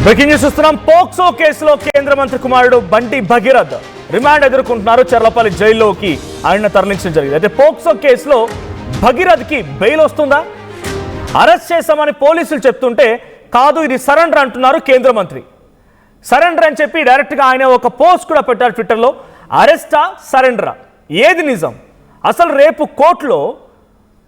Breaking news చూస్తున్నాం. POCSO కేసులో కేంద్ర మంత్రి కుమారుడు బండి భగీరథ్ రిమాండ్ ఎదుర్కొంటున్నారు. చర్లపల్లి జైల్లోకి ఆయన తరలించడం జరిగింది. అయితే పోక్సో కేసులో భగీరథ్కి బెయిల్ వస్తుందా? అరెస్ట్ చేశామని పోలీసులు చెప్తుంటే కాదు, ఇది సరెండర్ అంటున్నారు కేంద్ర మంత్రి. సరెండర్ అని చెప్పి డైరెక్ట్గా ఆయన ఒక పోస్ట్ కూడా పెట్టారు ట్విట్టర్లో. అరెస్టా సరెండరా, ఏది నిజం? అసలు రేపు కోర్టులో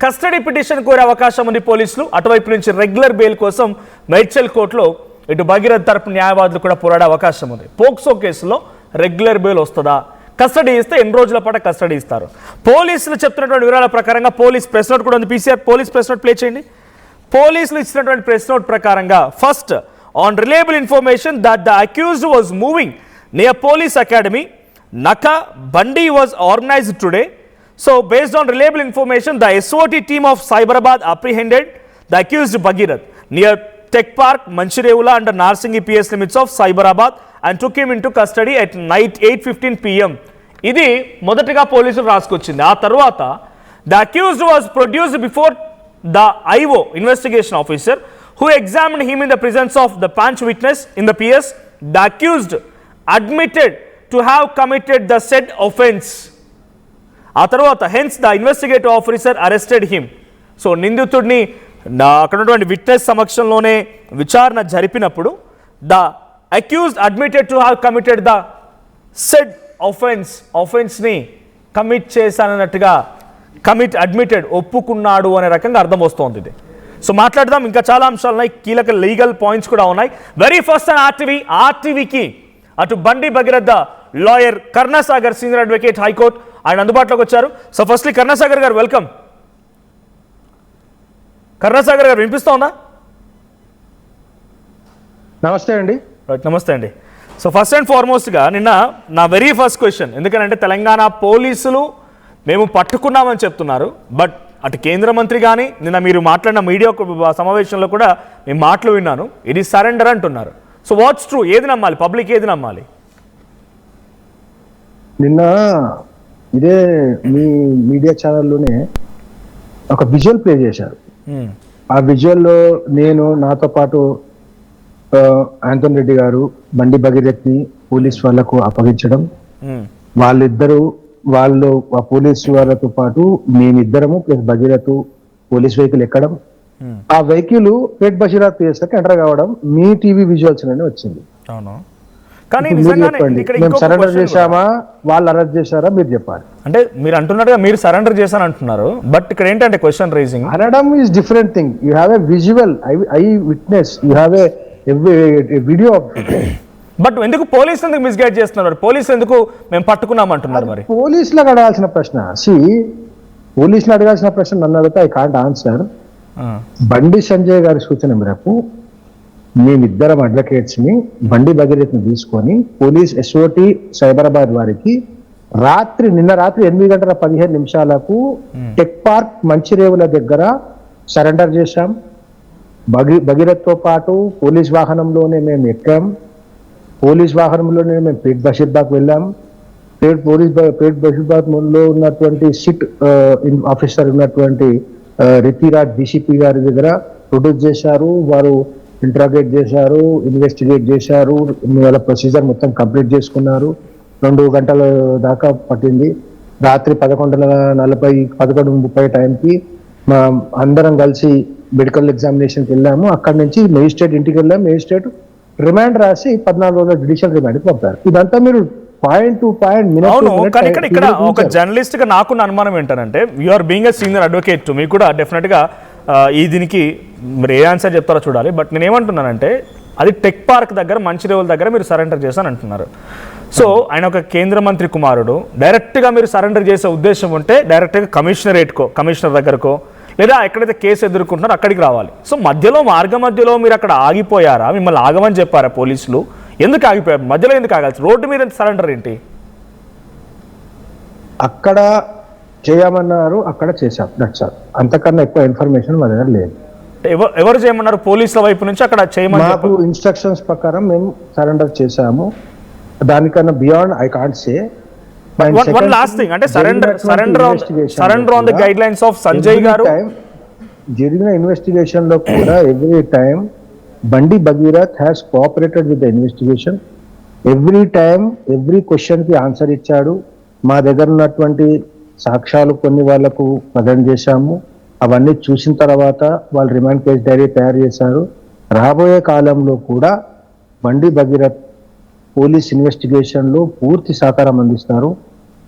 కస్టడీ పిటిషన్ కోరే అవకాశం ఉంది పోలీసులు. అటువైపు నుంచి రెగ్యులర్ బెయిల్ కోసం మేడ్చల్ కోర్టులో ఇటు భగీరథ్ తరపు న్యాయవాదులు కూడా పోరాడే అవకాశం ఉంది. పోక్సో కేసులో రెగ్యులర్ బెయిల్ వస్తుందా? కస్టడీ ఇస్తే ఎన్ని రోజుల పాటు కస్టడీ ఇస్తారు? పోలీసులు చెప్తున్నటువంటి వివరాల ప్రకారంగా పోలీస్ ప్రెస్ నోట్ కూడా ఉంది. PCR police press note play చేయండి. పోలీసులు ఇచ్చినటువంటి ప్రెస్ నోట్ ప్రకారంగా first on reliable information that the accused was moving near police academy Naka Bandi was organized today. So based on reliable information, the SOT team of Cyberabad apprehended the accused Bhagirath near Tech Park, Manchirevula under Narsingi PS limits of Cyberabad and took him into custody at night 8:15 PM. ఇది మొదటిగా పోలీసులు రాసుకొచ్చింది. ఆ తర్వాత the accused was produced before the IO investigation officer who examined him in the presence of the punch witness in the PS. The accused admitted to have committed the said offense. ఆ తర్వాత hence the investigative officer arrested him. So నిందితుడిని అక్కడ ఉన్నటువంటి witness సమక్షంలోనే విచారణ జరిపినప్పుడు the accused admitted to have committed the said offense ని commit చేశానన్నట్టుగా admitted ఒప్పుకున్నాడు అనే రకంగా అర్థం వస్తోంది ఇది. సో మాట్లాడదాం, ఇంకా చాలా అంశాలు ఉన్నాయి, కీలక లీగల్ పాయింట్స్ కూడా ఉన్నాయి. వెరీ ఫస్ట్ అండ్ ఆర్టీవీకి అటు బండి Bhagirath lawyer Karnasagar senior advocate high court ఆయన అందుబాటులోకి వచ్చారు. సో ఫస్ట్లీ కర్ణసాగర్ గారు వెల్కమ్. కర్ణసాగర్ గారు వినిపిస్తోందా? నమస్తే అండి. నమస్తే అండి. సో ఫస్ట్ అండ్ ఫార్మోస్ట్గా నిన్న నా వెరీ ఫస్ట్ క్వశ్చన్, ఎందుకంటే తెలంగాణ పోలీసులు మేము పట్టుకున్నామని చెప్తున్నారు, బట్ అటు కేంద్ర మంత్రి కానీ నిన్న మీరు మాట్లాడిన మీడియా సమావేశంలో కూడా నేను మాటలు విన్నాను, ఇది సరెండర్ అంటున్నారు. So what's true? ఏది నమ్మాలి? పబ్లిక్ ఏది నమ్మాలి? నిన్న ఇదే మీ మీడియా ఛానల్లోనే ఒక విజువల్ ప్లే చేశారు. ఆ విజువల్లో నేను, నాతో పాటు ఆంటోనీ రెడ్డి గారు బండి భగీరథ్ని పోలీస్ వాళ్లకు అప్పగించడం, వాళ్ళు ఆ పోలీస్ వాళ్ళతో పాటు మేమిద్దరము ప్లస్ భగీరథ్ పోలీస్ వెహికల్ ఎక్కడం, ఆ వెహికల్ పేట్ బషీరాబాద్ పిఎస్కి ఎంటర్ కావడం మీ టీవీ విజువల్స్ లోనే వచ్చింది. కానీ మేము సరెండర్ చేశామా, వాళ్ళు అరెస్ట్ చేశారా, మీరు చెప్పాలి. అంటే మీరు అంటున్నట్టుగా మీరు సరెండర్ చేశాను అంటున్నారు, బట్ ఇక్కడ ఏంటంటే క్వశ్చన్ రైజింగ్ అనడం is different thing. You have a visual I witness, you have a video of. But ఎందుకు పోలీసులు ఎందుకు మిస్గైడ్ చేస్తున్నారు? పోలీసులు ఎందుకు మేము పట్టుకున్నాం అంటున్నారు? మరి పోలీసులకు అడగాల్సిన ప్రశ్న, పోలీసులు అడగాల్సిన ప్రశ్న నన్ను అడిగితే I can't answer. Bandi Sanjay గారి సూచన మేరకు మేమిద్దరం అడ్వకేట్స్ ని బండి భగీరథ్ని తీసుకొని పోలీస్ SOT సైబరాబాద్ వారికి నిన్న రాత్రి 8:15 టెక్ పార్క్ మంచిరేవుల దగ్గర సరెండర్ చేశాం. భగీరథ్తో పాటు పోలీస్ వాహనంలోనే మేము ఎక్కాం. పోలీస్ వాహనంలోనే మేము పేట్ బషీర్బాగ్ వెళ్ళాం. పేట్ బషీర్బాగ్ లో ఉన్నటువంటి సిట్ ఆఫీసర్ ఉన్నటువంటి రితిరాజ్ DCP గారి దగ్గర ప్రొడ్యూస్ చేశారు. వారు ఇంట్రాగేట్ చేశారు, ఇన్వెస్టిగేట్ చేశారు, వాళ్ళ ప్రొసీజర్ మొత్తం కంప్లీట్ చేసుకున్నారు. 2 గంటల దాకా పట్టింది. రాత్రి 11:30 టైంకి మా అందరం కలిసి మెడికల్ ఎగ్జామినేషన్కి వెళ్ళాము. అక్కడి నుంచి మేజిస్ట్రేట్ ఇంటికి వెళ్ళాము. మేజిస్ట్రేట్ రిమాండ్ రాసి 14 రోజుల జ్యుడిషియల్ రిమాండ్కి పంపారు. ఇదంతా మీరు పాయింట్ టు పాయింట్. ఇక్కడ ఒక జర్నలిస్ట్ గా నాకున్న అనుమానం ఏంటంటే, you are being a senior advocate, మీకు కూడా డెఫినెట్ గా ఈ దీనికి మీరు ఏ ఆన్సర్ చెప్తారో చూడాలి. బట్ నేను ఏమంటున్నానంటే, అది టెక్ పార్క్ దగ్గర మంచిరేవుల దగ్గర మీరు సరెండర్ చేశాను అంటున్నారు. సో ఆయన ఒక కేంద్ర మంత్రి కుమారుడు, డైరెక్ట్గా మీరు సరెండర్ చేసే ఉద్దేశం ఉంటే డైరెక్ట్గా కమిషనర్ దగ్గరకో లేదా ఎక్కడైతే కేసు ఎదుర్కొంటున్నారో అక్కడికి రావాలి. సో మార్గ మధ్యలో మీరు అక్కడ ఆగిపోయారా? మిమ్మల్ని ఆగమని చెప్పారా పోలీసులు? ఎందుకు ఆగిపోయారు? మధ్యలో ఎందుకు ఆగాల్సి? రోడ్డు మీద సరెండర్ ఏంటి? అక్కడ చేయమన్నారు, అక్కడ చేశాం. అంతకన్నా ఎక్కువ ఇన్ఫర్మేషన్ మన దగ్గర లేదు. ఎవరు చేయమన్నారు? పోలీసుల వైపు నుంచి అక్కడ చేయమని మాకు ఇన్స్ట్రక్షన్స్ ప్రకారం మేము సరెండర్ చేశాము. దానికన్నా beyond I can't say. One last thing, అంటే surrender on the guide lines of Sanjay గారు జరిగిన ఇన్వెస్టిగేషన్ లో కూడా ఎవ్రీ టైం బండి Bhagirath has cooperated with the investigation. Every time every question కి ఆన్సర్ ఇచ్చాడు. మా దగ్గర ఉన్నటువంటి సాక్ష్యాలు కొన్ని వాళ్లకు ప్రజెంట్ చేశాము. అవన్నీ చూసిన తర్వాత వాళ్ళు రిమాండ్ కేసు డైరీ తయారు చేశారు. రాబోయే కాలంలో కూడా బండి భగీరథ్ పోలీస్ ఇన్వెస్టిగేషన్ లో పూర్తి సహకారం అందిస్తారు.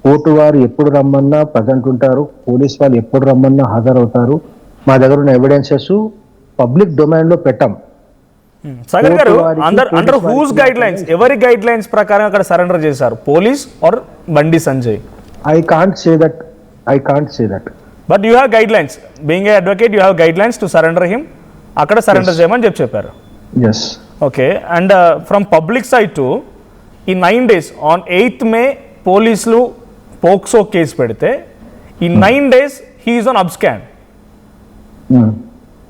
కోర్టు వారు ఎప్పుడు రమ్మన్నా ప్రజెంట్ ఉంటారు. పోలీస్ వాళ్ళు ఎప్పుడు రమ్మన్నా హాజరవుతారు. మా దగ్గర ఉన్న ఎవిడెన్సెస్ పబ్లిక్ డొమైన్ లో పెట్టాం. సాగర్ గారు, కోర్టు వారికి, అండర్ పోలీస్ హూస్ వారికి గైడ్ లైన్స్, ఎవరి గైడ్ లైన్స్ ప్రకారం అక్కడ సరెండర్ చేశారు? Police or Bandi Sanjay? I can't say that. But you have guidelines, being a advocate you have guidelines to surrender him. అక్కడ సరెండర్ చేయమని చెప్పారు. Yes. Okay, and from public side to ఈ 9 days on 8th May పోలీసులు POCSO case పెడితే ఈ 9 days he's on abscond.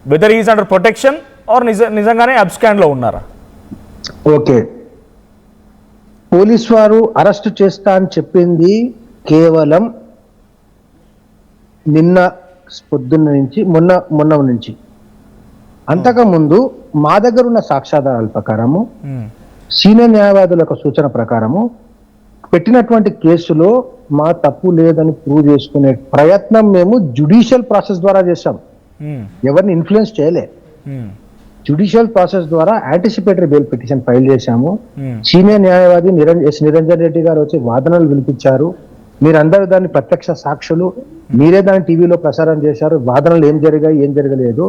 Whether he's under protection are నిజంగానే abscond లో ఉన్నారా? ఓకే, పోలీస్ వారు అరెస్ట్ చేస్తా అని చెప్పింది కేవలం నిన్న పొద్దున్న నుంచి మొన్న నుంచి. అంతకుముందు మా దగ్గర ఉన్న సాక్ష్యాధారాల ప్రకారము, సీనియర్ న్యాయవాదుల యొక్క సూచన ప్రకారము పెట్టినటువంటి కేసులో మా తప్పు లేదని ప్రూవ్ చేసుకునే ప్రయత్నం మేము జ్యుడిషియల్ ప్రాసెస్ ద్వారా చేశాం. ఎవరిని ఇన్ఫ్లుయెన్స్ చేయలే. జ్యుడిషియల్ ప్రాసెస్ ద్వారా యాంటిసిపేటరీ బెయిల్ పిటిషన్ ఫైల్ చేశాము. సీనియర్ న్యాయవాది నిరంజన్ రెడ్డి గారు వచ్చి వాదనలు వినిపించారు. మీరందరూ దాన్ని ప్రత్యక్ష సాక్షులు, మీరే దాన్ని టీవీలో ప్రసారం చేశారు. వాదనలు ఏం జరిగాయి ఏం జరగలేదు